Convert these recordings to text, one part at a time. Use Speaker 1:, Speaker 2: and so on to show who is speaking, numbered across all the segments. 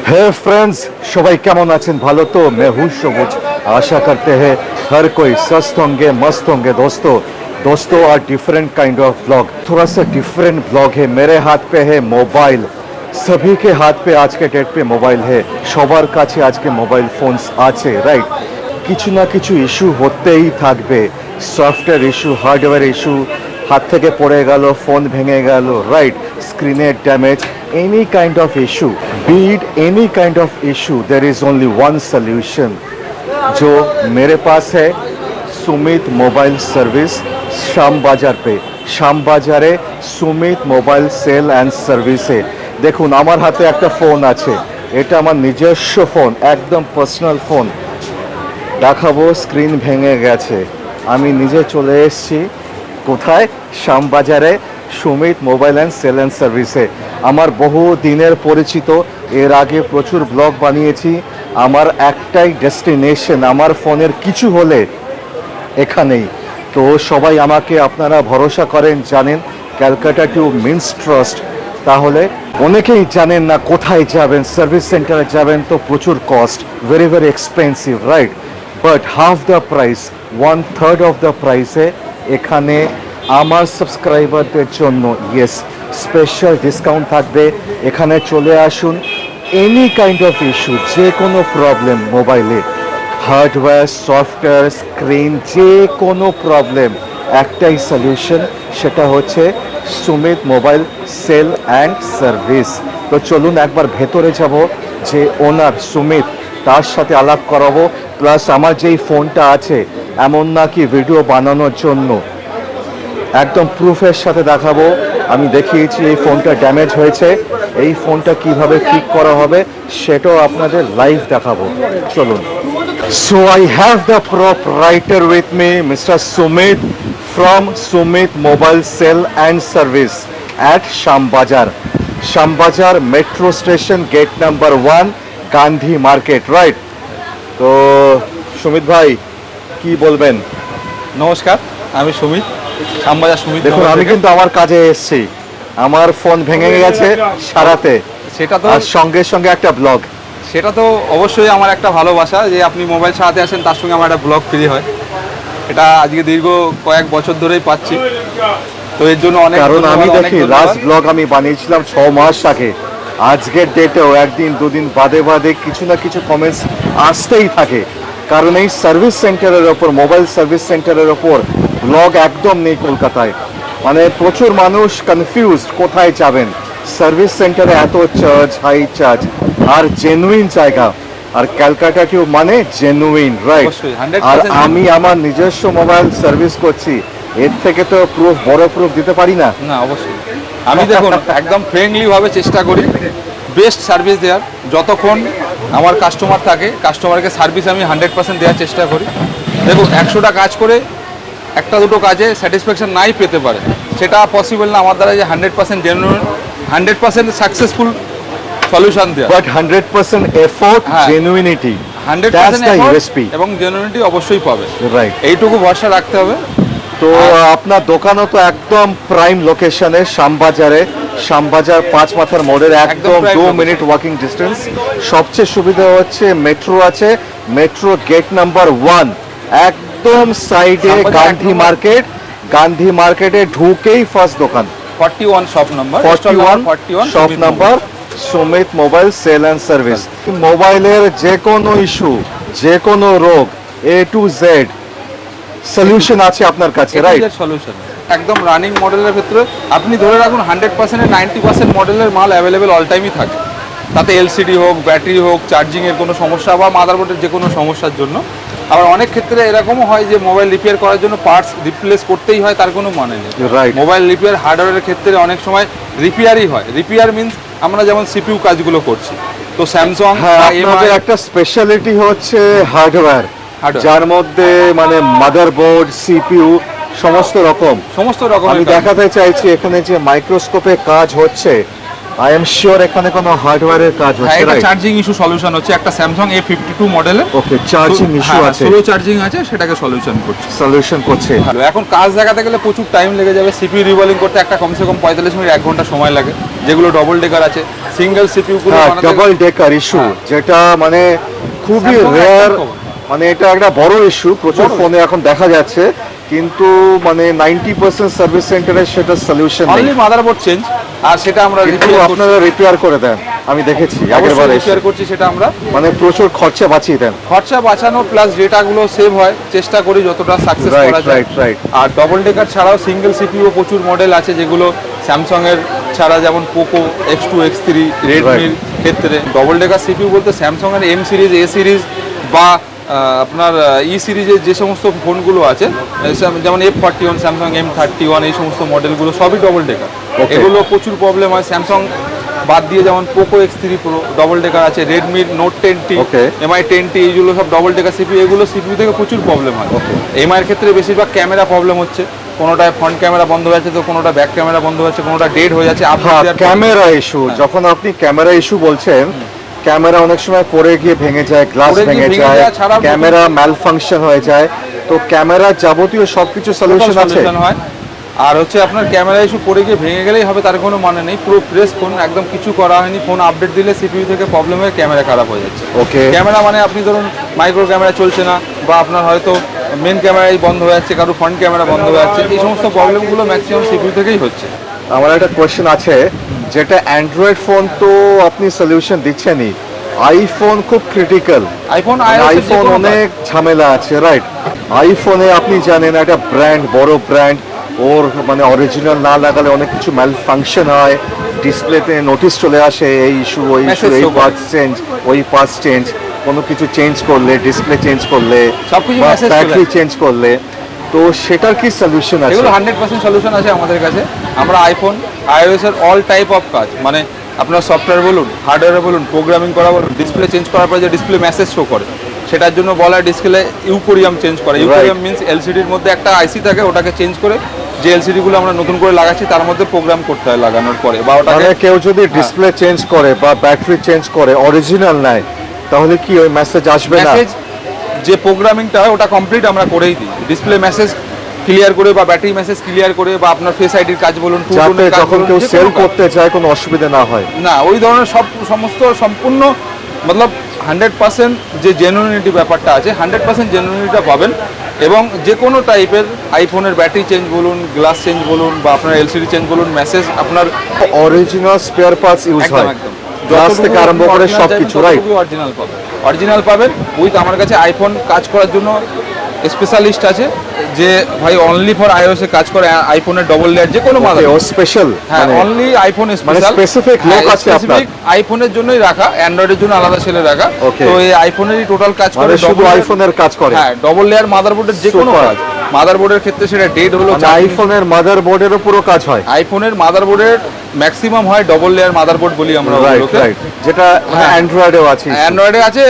Speaker 1: हे friends सबाई केमन आছেন ভালো तो मैं हूँ सबुज आशा करते हैं हर कोई स्वस्थ होंगे मस्त होंगे दोस्तों आर डिफरेंट काइंड ऑफ ब्लॉग थोड़ा सा डिफरेंट ब्लॉग है। मेरे हाथ पे है मोबाइल, सभी के हाथ पे आज के डेट पे मोबाइल है, সবার কাছে আজকে মোবাইল ফোনস আছে রাইট। কিছু না কিছু ইস্যু হতেই থাকবে, সফটওয়্যার ইস্যু, হার্ডওয়্যার ইস্যু, হাত থেকে পড়ে গেল, ফোন ভেঙে গেল রাইট, স্ক্রিনের damage, any kind of issue, be it any kind of issue, there is only one solution जो मेरे पास है, सुमित मोबाइल सर्विस श्यामबाजार पे। श्यामबाजारे Sumit mobile sale and service है। देखুন আমার হাতে একটা ফোন আছে, এটা আমার নিজস্ব ফোন, একদম পার্সোনাল ফোন। দেখাবো স্ক্রিন ভেঙে গেছে, আমি নিজে চলে এসেছি কোথায়, শ্যামবাজারে Sumit mobile and sale and সার্ভিসে। আমার বহু দিনের পরিচিত, এর আগে প্রচুর ব্লগ বানিয়েছি। আমার একটাই ডেস্টিনেশন, আমার ফোনের কিছু হলে এখানেই। তো সবাই আমাকে আপনারা ভরসা করেন, জানেন ক্যালকাটা টিউব মিন্স ট্রাস্ট। তাহলে অনেকেই জানেন না কোথায় যাবেন, সার্ভিস সেন্টারে যাবেন তো প্রচুর cost, very very expensive right, but half the price, 1/3 of the প্রাইসে এখানে আমার সাবস্ক্রাইবারদের জন্য ইয়েস স্পেশাল ডিসকাউন্ট থাকবে। এখানে চলে আসুন, এনি কাইন্ড অফ ইস্যু, যে কোনো প্রবলেম মোবাইলে, হার্ডওয়্যার, সফটওয়্যার, স্ক্রিন, যে কোনো প্রবলেম, একটাই সলিউশন, সেটা হচ্ছে Sumit mobile sell and service. তো চলুন একবার ভেতরে যাব, যে ওনার সুমিত, তার সাথে আলাপ করাবো। প্লাস আমার যেই ফোনটা আছে, এমন না কি ভিডিও বানানোর জন্য, একদম প্রুফের সাথে দেখাবো। আমি দেখিয়েছি এই ফোনটা ড্যামেজ হয়েছে, এই ফোনটা কিভাবে ঠিক করা হবে সেটাও আপনাদের লাইভ দেখাবো। চলুন। So I have the proprietor with me, mister Sumit from Sumit mobile sell and service at Shyambazar, Shyambazar metro station, gate number 1, Gandhi market right. তো সুমিত ভাই কি বলবেন?
Speaker 2: নমস্কার, আমি সুমিত, শ্যামবাজার সুমিত।
Speaker 1: দেখুন আমি কিন্তু আমার কাজে এসেছি, আমার ফোন ভেঙে গেছে সারাতে,
Speaker 2: সেটা তো
Speaker 1: আর সঙ্গে সঙ্গে একটা ব্লগ,
Speaker 2: সেটা তো অবশ্যই আমার একটা ভালোবাসা যে আপনি মোবাইল সারাতে আসেন, তার সঙ্গে আমার একটা ব্লগ ফ্রি হয়। এটা আজকে দীর্ঘ কয়েক বছর ধরেই পাচ্ছি, তো এর জন্য অনেক,
Speaker 1: কারণ আমি দেখি লাস্ট ব্লগ আমি বানিয়েছিলাম 6 মাস আগে, আজকের ডেটেও একদিন দুদিন বাদে বাদে কিছু না কিছু কমেন্টস আসতেই থাকে। কারণ এই সার্ভিস সেন্টারের ওপর, মোবাইল সার্ভিস সেন্টারের ওপর ব্লগ একদম নেই কলকাতায়। মানে প্রচুর মানুষ কনফিউজ কোথায় যাবেন, সার্ভিস সেন্টারে এত চার্জ, হাই চার্জ, আর জেনুইন জায়গা, আর ক্যালকাটা টিউব মানে জেনুইন রাইট। আর আমি আমার নিজস্ব মোবাইল সার্ভিস করছি, এর থেকে তো প্রুফ, বড় প্রুফ দিতে পারি না।
Speaker 2: না অবশ্যই আমি দেখুন একদম ফ্রেন্ডলি ভাবে চেষ্টা করি বেস্ট সার্ভিস দেওয়ার। যতক্ষণ আমার কাস্টমার থাকে, কাস্টমারকে সার্ভিস আমি 100% দেওয়ার চেষ্টা করি। দেখুন 100টা কাজ করে একটা দুটো কাজে স্যাটিসফ্যাকশন নাই পেতে পারে, সেটা পসিবল না আমার দ্বারা যে 100% জেনুইন, 100% সাকসেসফুল সলিউশন দেওয়া।
Speaker 1: বাট 100% এফোর্ট, জেনুইনিটি,
Speaker 2: 100% এফোর্ট এবং জেনুইনিটি অবশ্যই পাবে
Speaker 1: রাইট,
Speaker 2: এইটুকু ভরসা রাখতে হবে।
Speaker 1: তো আপনার দোকানও তো একদম প্রাইম লোকেশনে, শ্যামবাজারে, শ্যামবাজার 5 মাথার মোড়ের একদম 2 মিনিট ওয়াকিং ডিস্টেন্স। সবচেয়ে সুবিধা হচ্ছে মেট্রো আছে, মেট্রো গেট নাম্বার 1, একদম সাইডে গান্ধী মার্কেট, গান্ধী মার্কেটে ঢুকেই ফার্স্ট দোকান,
Speaker 2: 41 shop number,
Speaker 1: 41 shop number, Sumit mobile sell and service. মোবাইলের যে কোনো ইস্যু, যে কোনো রোগ, A to Z সলিউশন আছে আপনার কাছে রাইট।
Speaker 2: সলিউশন একদম রানিং মডেলের ক্ষেত্রে আপনি ধরে রাখুন 100% 90% মডেলের মাল অ্যাভেলেবেল অল টাইমই থাকে। তাতে এলসিডি হোক, ব্যাটারি হোক, চার্জিংয়ের কোনো সমস্যা বা মাদারবোর্ডের যে কোনো সমস্যার জন্য। আবার অনেক ক্ষেত্রে এরকমও হয় যে মোবাইল রিপেয়ার করার জন্য পার্টস রিপ্লেস করতেই হয়, তার কোনো মানে নেই রাইট। মোবাইল রিপেয়ার হার্ডওয়্যারের ক্ষেত্রে অনেক সময় রিপেয়ারই হয়। রিপেয়ার মিনস আমরা যেমন সিপিইউ কাজগুলো করছি, তো স্যামসাং
Speaker 1: আপনাদের একটা স্পেশালিটি হচ্ছে হার্ডওয়্যার, যার মধ্যে মানে মাদারবোর্ড, সিপিইউ সমস্ত রকম। আমি দেখাতে চাইছি এখানে যে মাইক্রোস্কোপে কাজ হচ্ছে, আই এম শিওর এখানে কোনো হার্ডওয়্যারের কাজ
Speaker 2: হ্যাঁ,
Speaker 1: হচ্ছে,
Speaker 2: এটা
Speaker 1: রাইট?
Speaker 2: চার্জিং ইস্যু সলিউশন হচ্ছে একটা স্যামসাং A52 মডেলের।
Speaker 1: ওকে, চার্জিং ইস্যু আছে,
Speaker 2: স্লো চার্জিং আছে, সেটাকে সলিউশন করছে।
Speaker 1: সলিউশন করছে।
Speaker 2: ভালো, এখন কাজ দেখাতে গেলে প্রচুর টাইম লেগে যাবে। সিপিইউ রিভলিং করতে একটা কমসে কম 45 মিনিট 1 ঘন্টা সময় লাগে। যেগুলো ডবল ডেকার আছে, সিঙ্গেল সিপিইউ গুলো
Speaker 1: হ্যাঁ,
Speaker 2: বানাতে
Speaker 1: ডাবল ডেকার ইস্যু, যেটা মানে খুবই
Speaker 2: Samsung
Speaker 1: রেয়ার,
Speaker 2: একদম common।
Speaker 1: মানে এটা একটা বড় ইস্যু, প্রচুর ফোনে এখন দেখা যাচ্ছে, কিন্তু মানে 90% সার্ভিস সেন্টারে সেটা সলিউশন নেই।
Speaker 2: অনলি মাদারবোর্ড চেঞ্জ, আর সেটা আমরা
Speaker 1: কিন্তু আপনারা রিপেয়ার করে দেন, আমি দেখেছি আগেরবার এসে।
Speaker 2: রিপেয়ার করছি, সেটা আমরা
Speaker 1: মানে প্রচুর খরচা বাঁচিয়ে দেন।
Speaker 2: খরচা বাঁচানো প্লাস ডেটাগুলো সেভ হয়, চেষ্টা করি যতটা সাকসেস
Speaker 1: রাইট
Speaker 2: করা যায়।
Speaker 1: Right right.
Speaker 2: আর ডবল ডেকার ছাড়াও সিঙ্গেল সিপিইউ প্রচুর মডেল আছে, যেগুলো স্যামসাং এর ছাড়া, যেমন পোকো X2 X3, রেডমির ক্ষেত্রে ডবল ডেকার সিপিইউ বলতে স্যামসাং এর M সিরিজ, A সিরিজ বা আপনার ই সিরিজের যে সমস্ত ফোনগুলো আছে, যেমন F41, স্যামসাং M31, এই সমস্ত মডেলগুলো সবই ডবল ডেকার। এগুলো প্রচুর প্রবলেম হয়। স্যামসাং বাদ দিয়ে যেমন Poco X3 Pro double decker আছে, রেডমির নোট 10T, MI 10T, এইগুলো সব ডবল ডেকার সিপিইউ। এগুলো সিপিইউ থেকে প্রচুর প্রবলেম হয়। MI এর ক্ষেত্রে বেশিরভাগ ক্যামেরা প্রবলেম হচ্ছে, কোনোটায় ফ্রন্ট ক্যামেরা বন্ধ হয়ে যাচ্ছে, তো কোনোটা ব্যাক ক্যামেরা বন্ধ হচ্ছে, কোনোটা ডেড হয়ে যাচ্ছে।
Speaker 1: ক্যামেরা ইস্যু, যখন আপনি ক্যামেরা ইস্যু বলছেন, ক্যামেরা অনেক সময় পড়ে গিয়ে ভেঙে যায়, গ্লাস ভেঙে যায়, ক্যামেরা ম্যালফাংশন হয়ে যায়, তো ক্যামেরা যাবতীয় সবকিছু সলিউশন আছে।
Speaker 2: হয়। আর হচ্ছে আপনার ক্যামেরা ইস্যু পড়ে গিয়ে ভেঙে গেলেই হবে তার কোনো মানে নেই। পুরো ফ্রেশ ফোন, একদম কিছু করা হয়নি, ফোন আপডেট দিলে সিপিইউ থেকে প্রবলেম হয়ে ক্যামেরা খারাপ হয়ে যাচ্ছে।
Speaker 1: ওকে,
Speaker 2: ক্যামেরা মানে আপনি ধরুন মাইক্রো ক্যামেরা চলছে না, বা আপনার হয়তো মেন ক্যামেরাই বন্ধ হয়ে যাচ্ছে, কারো ফ্রন্ট ক্যামেরা বন্ধ হয়ে যাচ্ছে, এই সমস্ত প্রবলেমগুলো ম্যাক্সিমাম সিপিইউ থেকেই হচ্ছে।
Speaker 1: আমার একটা কোয়েশ্চেন আছে, যেটা অ্যান্ড্রয়েড ফোন তো আপনি সলিউশন দিচ্ছেনই, আইফোন খুব ক্রিটিক্যাল। আইফোন অনেক ঝামেলা আছে, রাইট? আইফোনে আপনি জানেন একটা ব্র্যান্ড, বড় ব্র্যান্ড, ওর মানে অরিজিনাল না লাগালে অনেক কিছু ম্যাল ফাংশন হয়, ডিসপ্লেতে নোটিশ চলে আসে, এই ইস্যু, ওই ইস্যু, এই পার্টস চেঞ্জ, ওই পার্টস চেঞ্জ, কোনো কিছু চেঞ্জ করলে, ডিসপ্লে চেঞ্জ করলে,
Speaker 2: সবকিছু
Speaker 1: ব্যাটারি চেঞ্জ করলে, তো সেটার কি সলিউশন আছে?
Speaker 2: এগুলো 100% সলিউশন আছে আমাদের কাছে। আমরা আইফোন, iOS এর অল টাইপ অফ কাজ, মানে আপনার সফটওয়্যার বলুন, হার্ডওয়্যারে বলুন, প্রোগ্রামিং করা বলুন, ডিসপ্লে চেঞ্জ করার পরে যে ডিসপ্লে মেসেজ শো করে, সেটার জন্য বলা ডিসপ্লে ইউকোরিয়াম চেঞ্জ করে। ইউকোরিয়াম মিন্স এলসিডির মধ্যে একটা আইসি থাকে, ওটাকে চেঞ্জ করে যে এলসিডি গুলো আমরা নতুন করে লাগাচ্ছি তার মধ্যে প্রোগ্রাম করতে হয় লাগানোর পরে। বা ওটাকে
Speaker 1: কেউ যদি ডিসপ্লে চেঞ্জ করে বা ব্যাটারি চেঞ্জ করে, অরিজিনাল নাই, তাহলে কি ওই মেসেজ আসবে না?
Speaker 2: মেসেজ যে প্রোগ্রামিংটা হয় ওটা কমপ্লিট আমরা করেই দিই। ডিসপ্লে মেসেজ ক্লিয়ার করে বা ব্যাটারি মেসেজ ক্লিয়ার করে বা আপনার ফেস আইডির কাজ বলুন,
Speaker 1: যাতে যখন কেউ সেল করতে চায় কোনো অসুবিধা না হয়।
Speaker 2: না, ওই ধরনের সমস্ত সম্পূর্ণ মতলব 100% যে জেনুইনিটি ব্যাপারটা আছে, 100% জেনুইনিটিটা পাবেন। এবং যে কোনো টাইপের আইফোনের ব্যাটারি চেঞ্জ বলুন, গ্লাস চেঞ্জ বলুন, বা আপনার এলসিডি চেঞ্জ বলুন, মেসেজ আপনার
Speaker 1: অরিজিনাল স্পেয়ার পার্টস ইউজ হয়,
Speaker 2: একদম
Speaker 1: গ্লাস থেকে আরম্ভ করে সবকিছু, রাইট?
Speaker 2: অরিজিনাল পাবেন উইথ। আমার কাছে আইফোন কাজ করার জন্য স্পেশালিস্ট আছে, যে ভাই অনলি ফর iOS এ কাজ করে, আইফোনের ডবল লেয়ার যে কোনো মাদার,
Speaker 1: ও স্পেশাল,
Speaker 2: হ্যাঁ অনলি আইফোন
Speaker 1: মানে স্পেসিফিক লোক আছে আপনার,
Speaker 2: আইফোনের জন্যই রাখা, অ্যান্ড্রয়েডের জন্য আলাদা ছেলে রাখা। তো এই আইফোনেরই টোটাল কাজ করে,
Speaker 1: শুধু আইফোনের কাজ করে।
Speaker 2: হ্যাঁ, ডবল লেয়ার মাদারবোর্ডের যে কোনো কাজ। মাদারবোর্ডের ক্ষেত্রে সেটা ডেড হলো,
Speaker 1: আইফোনের মাদারবোর্ডেরও পুরো কাজ হয়।
Speaker 2: আইফোনের মাদারবোর্ডের ম্যাক্সিমাম হয় ডবল লেয়ার মাদারবোর্ড বলি আমরা,
Speaker 1: যেটা অ্যান্ড্রয়েডেও আছে।
Speaker 2: অ্যান্ড্রয়েডে আছে,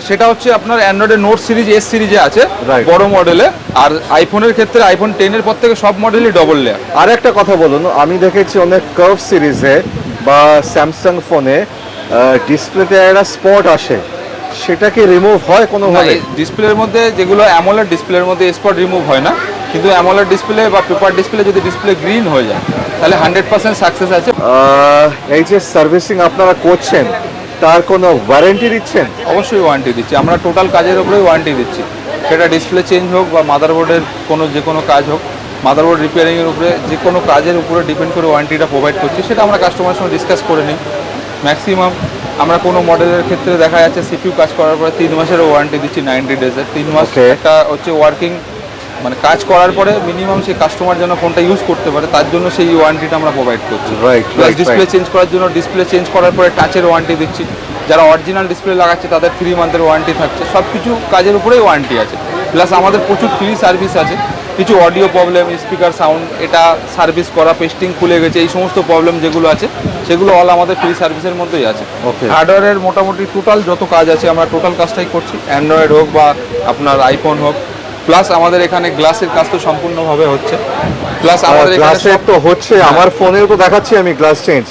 Speaker 2: সেটা হচ্ছে আপনার অ্যান্ড্রয়েডের নোট সিরিজ, এস সিরিজে আছে বড় মডেলে। আর আইফোনের ক্ষেত্রে আইফোন 10 এর পর থেকে সব মডেলই ডবল লেয়ার।
Speaker 1: আর একটা কথা বলুন, আমি দেখেছি অনেক কার্ভ সিরিজে বা স্যামসাং ফোনে ডিসপ্লেতে একটা স্পট আসে, সেটা কি রিমুভ হয় কোনোভাবে?
Speaker 2: ডিসপ্লের মধ্যে যেগুলো অ্যামোলেড ডিসপ্লের মধ্যে স্পট রিমুভ হয় না, কিন্তু অ্যামোলেড ডিসপ্লে বা পেপার ডিসপ্লে যদি ডিসপ্লে গ্রিন হয়ে যায় তাহলে 100% সাকসেস আছে।
Speaker 1: এই যে সার্ভিসিং আপনারা করছেন, তার কোনো ওয়ারেন্টি দিচ্ছেন?
Speaker 2: অবশ্যই ওয়ারেন্টি দিচ্ছি আমরা, টোটাল কাজের উপরেই ওয়ারেন্টি দিচ্ছি। সেটা ডিসপ্লে চেঞ্জ হোক বা মাদারবোর্ডের যে কোনো কাজ হোক, মাদারবোর্ড রিপেয়ারিংয়ের উপরে যে কোনো কাজের উপরে ডিপেন্ড করে ওয়ারেন্টিটা প্রোভাইড করছি। সেটা আমরা কাস্টমারের সঙ্গে ডিসকাস করে নিই। ম্যাক্সিমাম আমরা কোনো মডেলের ক্ষেত্রে দেখা যাচ্ছে সিপিইউ কাজ করার পরে 3 মাসেরও ওয়ারেন্টি দিচ্ছি, 90 ডেজের। 3 মাস একটা হচ্ছে ওয়ার্কিং, মানে কাজ করার পরে মিনিমাম সেই কাস্টমার যেন ফোনটা ইউজ করতে পারে, তার জন্য সেই ওয়ারেন্টিটা আমরা প্রোভাইড করছি। ডিসপ্লে চেঞ্জ করার জন্য ডিসপ্লে চেঞ্জ করার পরে টাচের ওয়ারেন্টি দিচ্ছি। যারা অরিজিনাল ডিসপ্লে লাগাচ্ছে তাদের 3 মান্থের ওয়ারেন্টি থাকছে। সব কিছু কাজের উপরেই ওয়ারেন্টি আছে। প্লাস আমাদের প্রচুর ফ্রি সার্ভিস আছে। কিছু অডিও প্রবলেম, স্পিকার সাউন্ড, এটা সার্ভিস করা, পেস্টিং খুলে গেছে, এই সমস্ত প্রবলেম যেগুলো আছে সেগুলো অল আমাদের ফ্রি সার্ভিসের মধ্যেই আছে। হার্ডওয়্যারের মোটামুটি টোটাল যত কাজ আছে আমরা টোটাল কাজটাই করছি, অ্যান্ড্রয়েড হোক বা আপনার আইফোন হোক। প্লাস আমাদের এখানে গ্লাসের কাজ তো সম্পূর্ণভাবে হচ্ছে, প্লাস আমাদের এখানে
Speaker 1: গ্লাসের তো হচ্ছে, আমার ফোনেও তো দেখাচ্ছি আমি গ্লাস চেঞ্জ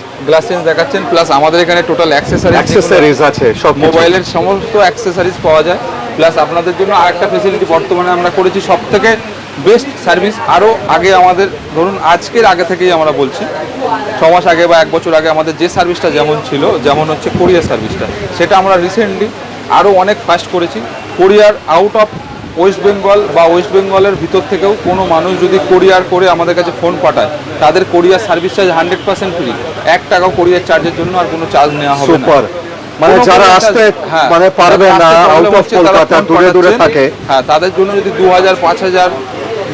Speaker 2: দেখাচ্ছেন, প্লাস আমাদের এখানে টোটাল
Speaker 1: অ্যাক্সেসরিজ আছে, সব
Speaker 2: মোবাইলের সমস্ত অ্যাক্সেসরিজ পাওয়া যায়। প্লাস আপনাদের জন্য আরেকটা ফেসিলিটি বর্তমানে আমরা করেছি, সব থেকে বেস্ট সার্ভিস। আরও আগে আমাদের ধরুন আজকের আগে থেকেই আমরা বলছি, 6 মাস আগে বা 1 বছর আগে আমাদের যে সার্ভিসটা যেমন ছিল, যেমন হচ্ছে কোরিয়ার সার্ভিসটা, সেটা আমরা রিসেন্টলি আরও অনেক ফাস্ট করেছি। কোরিয়ার আউট অফ ওয়েস্ট বেঙ্গল বা ওয়েস্ট বেঙ্গলের ভিতর থেকেও কোনো মানুষ যদি কোরিয়ার করে আমাদের কাছে ফোন পাঠায়, তাদের কোরিয়ার সার্ভিস চার্জ 100% ফ্রি, 1 টাকাও কোরিয়ার চার্জের জন্য আর কোনো চার্জ নেওয়া হবে না।
Speaker 1: মানে যারা আসতে মানে পারবে না, আউট অফ কলকাতা দূরে দূরে থাকে,
Speaker 2: হ্যাঁ, তাদের জন্য যদি 2000 5000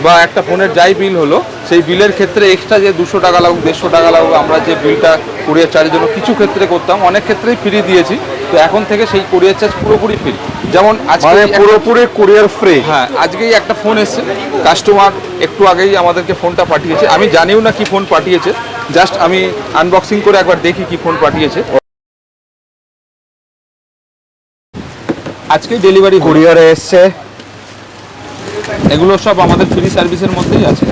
Speaker 2: বা একটা ফোনের যাই বিল হলো, সেই বিলের ক্ষেত্রে এক্সট্রা যে 200 টাকা লাগুক 150 টাকা লাগুক, আমরা যে বিলটা কোরিয়ার চার্জের জন্য কিছু ক্ষেত্রে করতাম, অনেক ক্ষেত্রেই ফ্রি দিয়েছি। তো এখন থেকে সেই কোরিয়ার চার্জ পুরোপুরি ফ্রি। যেমন আজকে
Speaker 1: পুরোপুরি কোরিয়ার ফ্রি।
Speaker 2: হ্যাঁ, আজকেই একটা ফোন এসেছে, কাস্টমার একটু আগেই আমাদেরকে ফোনটা পাঠিয়েছে, আমি জানিও না কি ফোন পাঠিয়েছে, জাস্ট আমি আনবক্সিং করে একবার দেখি কি ফোন পাঠিয়েছে। আজকেই ডেলিভারি
Speaker 1: কুরিয়ারে এসছে,
Speaker 2: এগুলো সব আমাদের ফ্রি সার্ভিসের মধ্যেই আছে।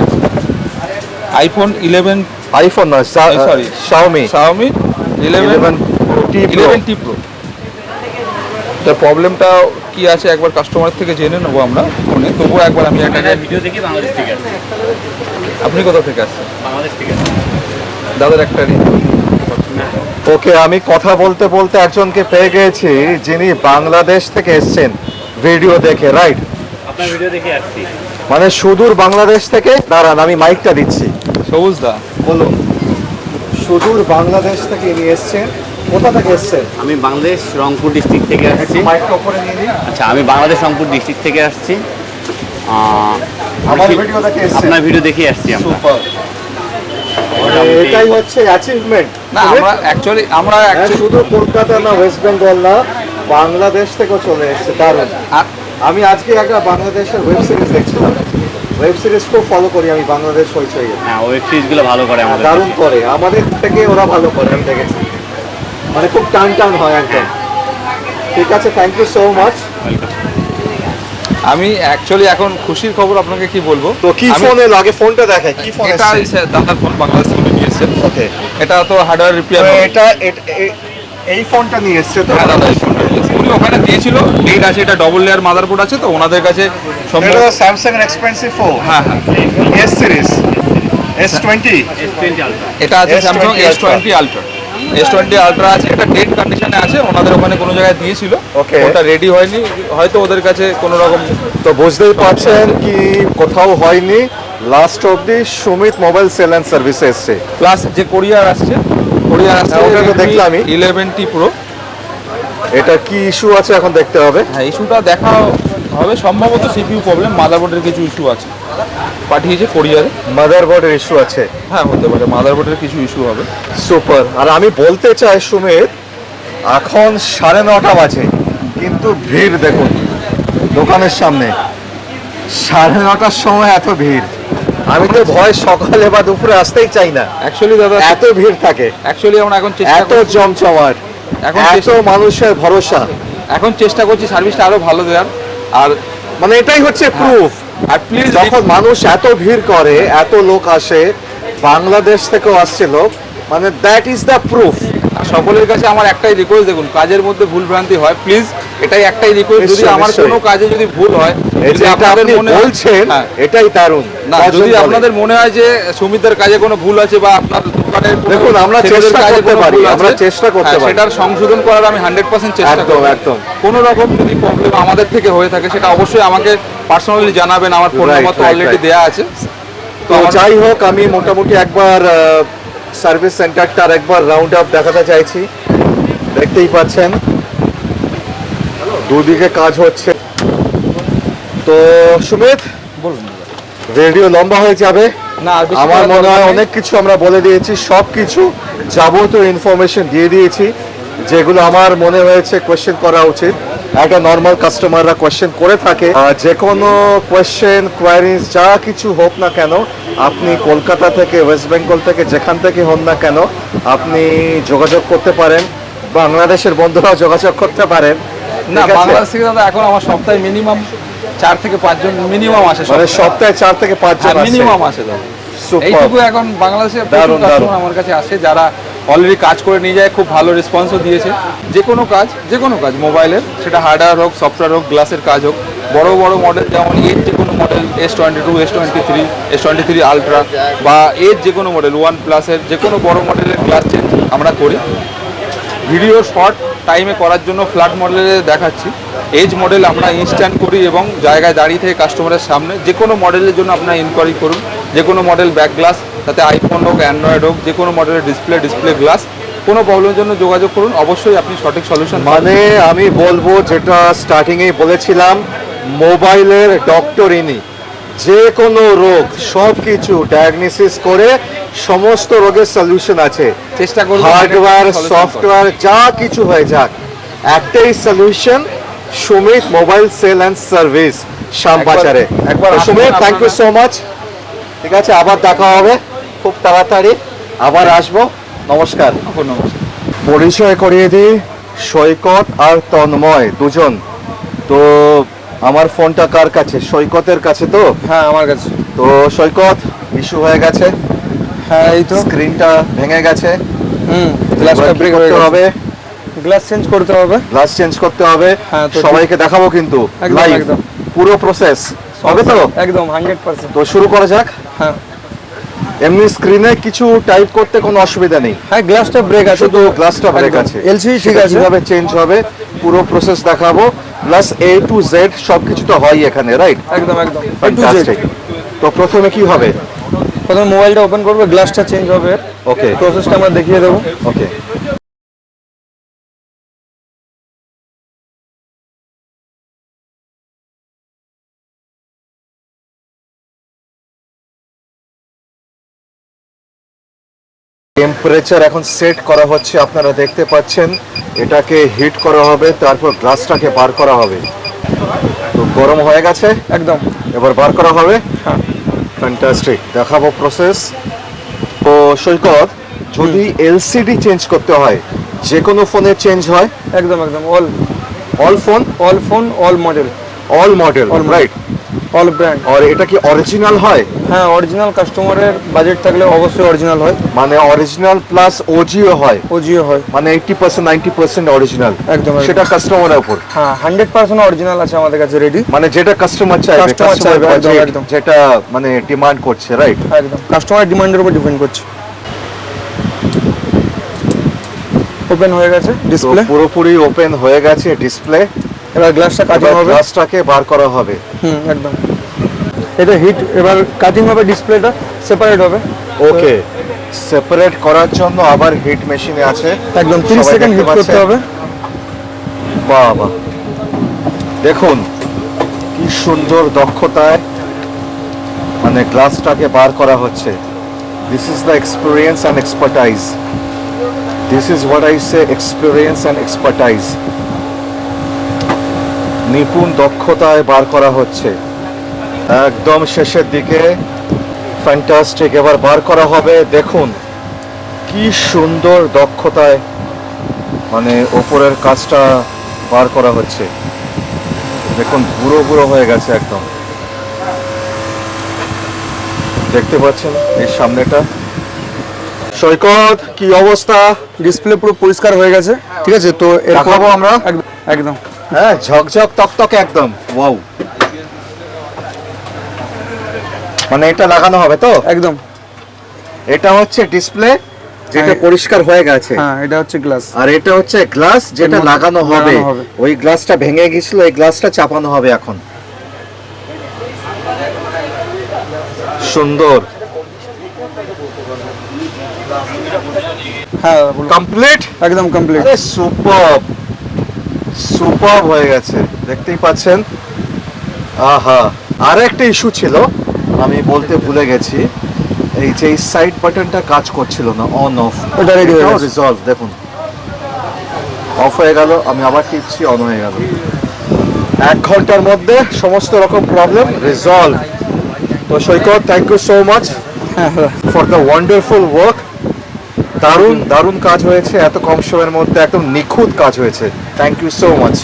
Speaker 2: আইফোন 11,
Speaker 1: আইফোন না
Speaker 2: সরি
Speaker 1: Xiaomi
Speaker 2: 11T Pro। তার প্রবলেমটা কি আছে একবার কাস্টমার থেকে জেনে নেবো আমরা ফোনে, তবুও একবার আমি একটা
Speaker 3: ভিডিও দেখি বাংলাদেশ থেকে আসছে।
Speaker 2: আপনি কোথা থেকে আসছেন?
Speaker 3: বাংলাদেশ থেকে।
Speaker 2: দাদার একটা
Speaker 1: ওকে, আমি কথা বলতে বলতে একজনকে পেয়ে গেছি যিনি বাংলাদেশ থেকে এসেছেন ভিডিও দেখে, রাইট?
Speaker 3: আপনার ভিডিও দেখে আসছি।
Speaker 1: মানে সুদূর বাংলাদেশ থেকে। দাঁড়ান আমি মাইকটা দিচ্ছি।
Speaker 2: সবুজ দা
Speaker 1: বলুন। সুদূর বাংলাদেশ থেকে নিয়ে এসেছেন, কোথা থেকে এসেছেন?
Speaker 3: আমি বাংলাদেশ রংপুর ডিস্ট্রিক্ট থেকে আসছি।
Speaker 1: মাইকটা উপরে নিয়ে নিন।
Speaker 3: আচ্ছা, আমি বাংলাদেশ রংপুর ডিস্ট্রিক্ট থেকে আসছি।
Speaker 1: আমার ভিডিও দেখে এসেছেন?
Speaker 3: আপনার ভিডিও দেখে আসছি আমরা।
Speaker 1: সুপার। এটাই হচ্ছে অ্যাচিভমেন্ট।
Speaker 2: না, আমরা
Speaker 1: শুধু কলকাতা না, ওয়েস্ট বেঙ্গল না, বাংলাদেশ থেকেও চলে এসেছে, দারুণ। আমি আজকে একটা বাংলাদেশের ওয়েব সিরিজ দেখছিলাম, ওয়েব সিরিজ খুব ফলো করি আমি, বাংলাদেশ হইচই।
Speaker 3: হ্যাঁ, ওয়েব সিরিজগুলো ভালো করে আমাদের।
Speaker 1: দারুণ করে, আমাদের থেকে ওরা ভালো করে, আমি দেখেছি। মানে খুব টান হয় একদম। ঠিক আছে, থ্যাংক ইউ সো মাচ।
Speaker 2: আমি অ্যাকচুয়ালি এখন খুশির খবর আপনাকে কি বলবো।
Speaker 1: তো কি ফোন এলো, আগে ফোনটা দেখাই। কি ফোন
Speaker 2: এটা দাদার ফোন, বাংলাদেশ থেকে নিয়েছে।
Speaker 1: ওকে,
Speaker 2: এটা তো হার্ডওয়্যার রিপেয়ার।
Speaker 1: এই ফোনটা নিয়ে এসেছে তো?
Speaker 2: হ্যাঁ দাদা, এই ফোনটা নিয়েছে। উনি ওখানে দিয়েছিল, ডেট আছে, এটা ডবল লেয়ার মাদারবোর্ড আছে, তো ওনাদের কাছে
Speaker 1: এটা স্যামসাং এর এক্সপেন্সিভ ফোন।
Speaker 2: হ্যাঁ,
Speaker 1: এস সিরিজ S20।
Speaker 2: এটা আছে Samsung S20 ultra. S20 ultra আছে, এটা ডেট কন্ডিশনে আছে, ওনাদের ওখানে কোনো জায়গায় দিয়েছিল, ওটা রেডি হয়নি, হয়তো ওদের কাছে কোনো রকম।
Speaker 1: তো বুঝতেই পারছেন কি কোথাও হয়নি, লাস্ট অবধি সুমিত মোবাইল সেল অ্যান্ড সার্ভিসে এসছে।
Speaker 2: প্লাস যে কোরিয়ার আসছে
Speaker 1: ওটা তো দেখলাম
Speaker 2: 11T Pro।
Speaker 1: এটা কি ইস্যু আছে এখন দেখতে হবে।
Speaker 2: হ্যাঁ, ইস্যুটা দেখা হবে, সম্ভবত সিপিইউ প্রবলেম, মাদারবোর্ডের কিছু ইস্যু আছে, পাঠিয়েছে কোরিয়ারে।
Speaker 1: মাদারবোর্ডের ইস্যু আছে?
Speaker 2: হ্যাঁ, হতে পারে মাদারবোর্ডের কিছু ইস্যু হবে।
Speaker 1: সুপার। আর আমি বলতে চাই সুমিত, এখন 9:30 বাজে, কিন্তু ভিড় দেখুন দোকানের সামনে। 9:30টার সময় এত ভিড়, আমি তো ভয় সকালে বা দুপুরে আসতেই চাই না।
Speaker 2: অ্যাকচুয়ালি দাদা
Speaker 1: এত ভিড় থাকে,
Speaker 2: অ্যাকচুয়ালি আমরা এখন
Speaker 1: এত জমজমাট, এত মানুষের ভরসা।
Speaker 2: এখন চেষ্টা করছি সার্ভিসটা আরো ভালো দেওয়ার। আর
Speaker 1: মানে এটাই হচ্ছে প্রুফ।
Speaker 2: আর প্লিজ,
Speaker 1: যখন মানুষ এত ভিড় করে, এত লোক আসে, বাংলাদেশ থেকেও আসছে লোক, মানে দ্যাট ইজ দ্য প্রুফ।
Speaker 2: সকলের কাছে আমার একটাই রিকোয়েস্ট, দেখুন কাজের মধ্যে ভুল ভ্রান্তি হয়, প্লিজ এটাই একটাই রিকোয়েস্ট, যদি আমার কোনো কাজে যদি ভুল হয়,
Speaker 1: যদি আপনাদের মনে বলছেন এটাই দারুণ
Speaker 2: না, যদি আপনাদের মনে হয় যে সুমিতের কাজে কোনো ভুল আছে বা আপনার দোকানের,
Speaker 1: দেখুন আমরা চেষ্টা করতে পারি, আমরা চেষ্টা করতে পারি
Speaker 2: সেটার সংশোধন করার আমি 100% চেষ্টা করব।
Speaker 1: একদম।
Speaker 2: কোনো রকম যদি প্রবলেম আমাদের থেকে হয়ে থাকে, সেটা অবশ্যই আমাকে পার্সোনালি জানাবেন, আমার ফোন নাম্বার তো অলরেডি দেওয়া আছে।
Speaker 1: তো যাই হোক, আমি মোটামুটি একবার সার্ভিস সেন্টারটা একবার রাউন্ড আপ দেখাতে চাইছি। দেখতেই পাচ্ছেন দুদিকে কাজ হচ্ছে। তো সুমিত,
Speaker 2: বলুন।
Speaker 1: ভিডিও লম্বা হয়ে যাবে
Speaker 2: না,
Speaker 1: আমার মনে হয় অনেক কিছু আমরা বলে দিয়েছি, সব কিছু যাবতীয় ইনফরমেশন দিয়ে দিয়েছি, যেগুলো আমার মনে হয়েছে কোয়েশ্চেন করা উচিত। একটা নর্মাল কাস্টমাররা কোয়েশ্চেন করে থাকে, যে কোনো কোয়েশ্চেন কোয়ারিজ যা কিছু হোক না কেন, আপনি কলকাতা থেকে, ওয়েস্ট বেঙ্গল থেকে, যেখান থেকে হন না কেন, আপনি যোগাযোগ করতে পারেন। বাংলাদেশের বন্ধুরাও যোগাযোগ করতে পারেন।
Speaker 2: না, বাংলাদেশ থেকে দাদা এখন আমার সপ্তাহে মিনিমাম 4 থেকে 5 জন মিনিমাম আসে,
Speaker 1: মানে সপ্তাহে 4 থেকে 5 জন আসে
Speaker 2: মিনিমাম আসে দাদা।
Speaker 1: Superb.
Speaker 2: এইটুকু এখন বাংলাদেশে প্রচুর
Speaker 1: দারুণ, দারুণ।
Speaker 2: কাস্টমার আমার কাছে আসে যারা অলরেডি কাজ করে নিয়ে যায়, খুব ভালো রেসপন্সও দিয়েছে। যে কোনো কাজ মোবাইলের, সেটা হার্ডওয়্যার হোক, সফটওয়্যার হোক, গ্লাসের কাজ হোক, বড় বড় মডেল যেমন এর যে কোনো model S22, S23, S23 ultra বা এর যে কোনো মডেল OnePlus-এর যে কোনো বড় মডেলের গ্লাস চেঞ্জ আমরা করি। ভিডিও শর্ট টাইমে করার জন্য ফ্ল্যাট মডেলে দেখাচ্ছি, এজ মডেল আমরা ইনস্ট্যান্ট করি এবং জায়গায় দাঁড়িয়ে থেকে কাস্টমারের সামনে যে কোনো মডেলের জন্য আপনারা ইনকোয়ারি করুন। যে কোনো মডেল ব্যাক গ্লাস, তাতে আইফোন হোক, অ্যান্ড্রয়েড হোক, যে কোনো মডেলের ডিসপ্লে গ্লাস, কোনো প্রবলেমের জন্য যোগাযোগ করুন, অবশ্যই আপনি সঠিক সলিউশন।
Speaker 1: মানে আমি বলবো যেটা স্টার্টিংয়েই বলেছিলাম, মোবাইলের ডক্টর ইনি, যে কোনো রোগ সব কিছু ডায়াগনোসিস করে সমস্ত রোগের সলিউশন আছে।
Speaker 2: চেষ্টা করুন
Speaker 1: হার্ডওয়্যার, সফটওয়্যার যা কিছু হয়ে যাক, একটাই solution, Sumit mobile sell and service, শ্যামবাজারে।
Speaker 2: একবার আসুন
Speaker 1: সুমিত, থ্যাংক ইউ
Speaker 2: আপনারা।
Speaker 1: So much. ঠিক আছে, আবার দেখা হবে খুব তাড়াতাড়ি, আবার আসবো। নমস্কার।
Speaker 2: নমস্কার।
Speaker 1: পরিচয় করিয়ে দিই, সৈকত আর তন্ময় দুজন। তো আমার ফোনটা কার কাছে? সৈকতের কাছে। তো
Speaker 2: হ্যাঁ, আমার কাছে।
Speaker 1: তো সৈকত, ইস্যু হয়ে গেছে,
Speaker 2: হ্যাঁ, এই তো
Speaker 1: স্ক্রিনটা ভেঙে গেছে,
Speaker 2: গ্লাসটা
Speaker 1: এবার কি
Speaker 2: ব্রেক
Speaker 1: করতে হবে?
Speaker 2: গ্লাস চেঞ্জ করতে হবে।
Speaker 1: গ্লাস চেঞ্জ করতে হবে,
Speaker 2: হ্যাঁ, তো
Speaker 1: সবাইকে দেখাবো কিন্তু
Speaker 2: একদম,
Speaker 1: লাইভ
Speaker 2: একদম।
Speaker 1: পুরো প্রসেস হবে তো?
Speaker 2: একদম 100%।
Speaker 1: তো শুরু করা যাক।
Speaker 2: হ্যাঁ
Speaker 1: এমনি স্ক্রিনে কিছু টাইপ করতে কোনো অসুবিধা নেই,
Speaker 2: হ্যাঁ, গ্লাসটা ব্রেক আছে,
Speaker 1: শুধু গ্লাসটা ব্রেক আছে।
Speaker 2: এলসিডি ঠিক
Speaker 1: সেটা
Speaker 2: আছে।
Speaker 1: কিভাবে চেঞ্জ হবে পুরো প্রসেস দেখাবো, প্লাস A to Z সবকিছু তো হয় এখানে, রাইট?
Speaker 2: একদম একদম।
Speaker 1: ফ্যান্টাস্টিক। তো প্রথমে কি হবে?
Speaker 2: প্রথমে মোবাইলটা ওপেন করবে, গ্লাসটা চেঞ্জ হবে,
Speaker 1: ওকে
Speaker 2: প্রসেসটা আমরা দেখিয়ে দেবো।
Speaker 1: ওকে। টেম্পারেচার এখন সেট করা হচ্ছে, আপনারা দেখতে পাচ্ছেন। এটাকে হিট করা হবে, তারপর গ্লাসটাকে বার করা হবে। তো গরম হয়ে গেছে
Speaker 2: একদম।
Speaker 1: এবার বার করা হবে।
Speaker 2: হ্যাঁ।
Speaker 1: ফ্যান্টাস্টিক, দেখাবো প্রসেস। তো সৈকত, যদি এলসিডি চেঞ্জ করতে হয়, যে কোনো ফোনে চেঞ্জ হয়?
Speaker 2: একদম একদম।
Speaker 1: All phone,
Speaker 2: all model,
Speaker 1: right?
Speaker 2: All brand.
Speaker 1: আর এটা কি অরিজিনাল হয়?
Speaker 2: হ্যাঁ, অরিজিনাল। কাস্টমারের বাজেট থাকলে অবশ্যই অরিজিনাল হয়,
Speaker 1: মানে অরিজিনাল প্লাস ওজিও হয়,
Speaker 2: ওজিও হয়,
Speaker 1: মানে 80% 90% অরিজিনাল।
Speaker 2: একদম।
Speaker 1: সেটা কাস্টমারের উপর।
Speaker 2: হ্যাঁ, 100% অরিজিনাল আছে আমাদের কাছে রেডি।
Speaker 1: মানে যেটা কাস্টমার চাইবে,
Speaker 2: Customer চাইবে,
Speaker 1: কাস্টমার
Speaker 2: একদম,
Speaker 1: বাজেট
Speaker 2: একদম।
Speaker 1: যেটা মানে ডিমান্ড করছে, রাইট?
Speaker 2: একদম, কাস্টমারের ডিমান্ডের উপর ডিপেন্ড করছে। ওপেন হয়ে গেছে ডিসপ্লে,
Speaker 1: পুরোপুরি ওপেন হয়ে গেছে ডিসপ্লে।
Speaker 2: এবার গ্লাসটা কাটিং হবে,
Speaker 1: গ্লাসটাকে বার করা হবে।
Speaker 2: একদম। এটা হিট, এবার কাটিং হবে, ডিসপ্লেটা সেপারেট হবে।
Speaker 1: ওকে, সেপারেট করার জন্য আবার হিট মেশিনে আছে,
Speaker 2: একদম 30
Speaker 1: সবাই
Speaker 2: সেকেন্ড
Speaker 1: দেখতে
Speaker 2: হিট করতে
Speaker 1: পাচ্ছে।
Speaker 2: হবে।
Speaker 1: বাবা, দেখুন কি সুন্দর দক্ষতায় মানে গ্লাসটাকে বার করা হচ্ছে। This is the experience and expertise. This is what I say, experience and expertise. নিপুণ দক্ষতায় বার করা হচ্ছে, একদম শেষের দিকে। ফ্যান্টাস্টিক, এবার বার করা হবে। দেখুন কি সুন্দর দক্ষতায় মানে ওপরের কাজটা বার করা হচ্ছে। দেখুন বুড়ো বুড়ো হয়ে গেছে একদম, দেখতে পাচ্ছেন এই সামনেটা। সৈকত, কি অবস্থা?
Speaker 2: ডিসপ্লে পুরো পরিষ্কার হয়ে গেছে, ঠিক আছে। তো
Speaker 1: দেখাবো আমরা?
Speaker 2: একদম।
Speaker 1: হ্যাঁ, ঝকঝক তকতকে একদম, ওয়াও। মানে এটা লাগানো হবে তো?
Speaker 2: একদম।
Speaker 1: এটা হচ্ছে ডিসপ্লে যেটা
Speaker 2: হ্যাঁ।
Speaker 1: পরিষ্কার হয়ে গেছে,
Speaker 2: হ্যাঁ, এটা হচ্ছে গ্লাস,
Speaker 1: আর এটা হচ্ছে গ্লাস যেটা
Speaker 2: এর মধ্যে
Speaker 1: লাগানো হবে।
Speaker 2: লাগানো হবে।
Speaker 1: ওই গ্লাসটা ভেঙে গেছিল, এই গ্লাসটা চাপানো হবে এখন। সুন্দর,
Speaker 2: হ্যাঁ
Speaker 1: কমপ্লিট,
Speaker 2: একদম কমপ্লিট।
Speaker 1: আরে সুপারব, সুপারব হয়ে গেছে, দেখতেই পাচ্ছেন। আহা, আর একটা ইস্যু ছিল আমি বলতে ভুলে গেছি, এই যে সাইড বাটনটা কাজ করছিল না, অন অফ,
Speaker 2: ওটা রেডি হয়ে গেছে।
Speaker 1: রিজলভ। দেখুন অফ হয়ে গেল, আমি আবার টিপছি, অন হয়ে গেল। 1 ঘন্টার মধ্যে সমস্ত রকম প্রবলেম রিজলভ। তো Saikat, thank you so much for the wonderful work. দারুণ দারুণ কাজ হয়েছে, এত কম সময়ের মধ্যে একদম নিখুঁত কাজ হয়েছে। Thank you so much.